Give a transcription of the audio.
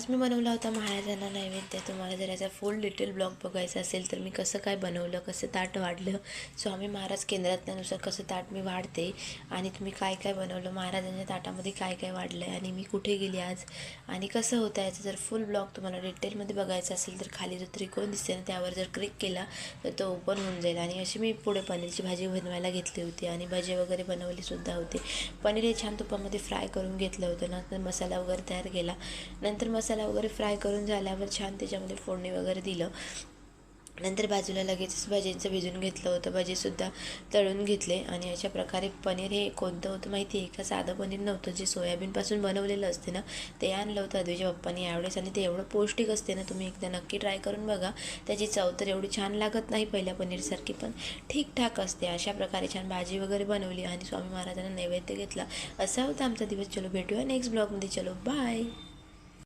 आज मी बनवला होता महाराजांना नैवेद्य. तुम्हाला जर याचा फुल डिटेल ब्लॉग बघायचा असेल तर मी कसं काय बनवलं, कसं ताट वाढलं, स्वामी महाराज केंद्रातल्यानुसार कसं ताट मी वाढते आणि तुम्ही काय काय बनवलं, महाराजांच्या ताटामध्ये काय काय वाढलं आहे आणि मी कुठे गेली आज आणि कसं होतं याचा जर फुल ब्लॉग तुम्हाला डिटेलमध्ये बघायचा असेल तर खाली जो त्रिकोण दिसते ना त्यावर जर क्लिक केला तर तो ओपन होऊन जाईल. आणि अशी मी पुढे पनीरची भाजी बनवायला घेतली होती आणि भजे वगैरे बनवलीसुद्धा होते. पनीर हे छान तुपामध्ये फ्राय करून घेतलं होतं. नंतर मसाला वगैरे तयार केला. नंतर मसाला वगैरे फ्राय करून झाल्यावर छान त्याच्यामध्ये फोडणी वगैरे दिलं. नंतर बाजूला लगेचच भजींचं भिजून घेतलं होतं. भजीसुद्धा तळून घेतले आणि अशा प्रकारे पनीर हे कोणतं होतं माहिती आहे का? साधं पनीर नव्हतं, जे सोयाबीनपासून बनवलेलं असते ना ते आणलं होतं अद्वैच्या पप्पांनी यावेळेस. आणि ते एवढं पौष्टिक असते ना, तुम्ही एकदा नक्की ट्राय करून बघा. त्याची चव तर एवढी छान लागत नाही पहिल्या पनीरसारखी, पण ठीकठाक असते. अशा प्रकारे छान भाजी वगैरे बनवली आणि स्वामी महाराजांना नैवेद्य घेतला. असा होता आमचा दिवस. चलो भेटूया नेक्स्ट ब्लॉगमध्ये. चलो बाय.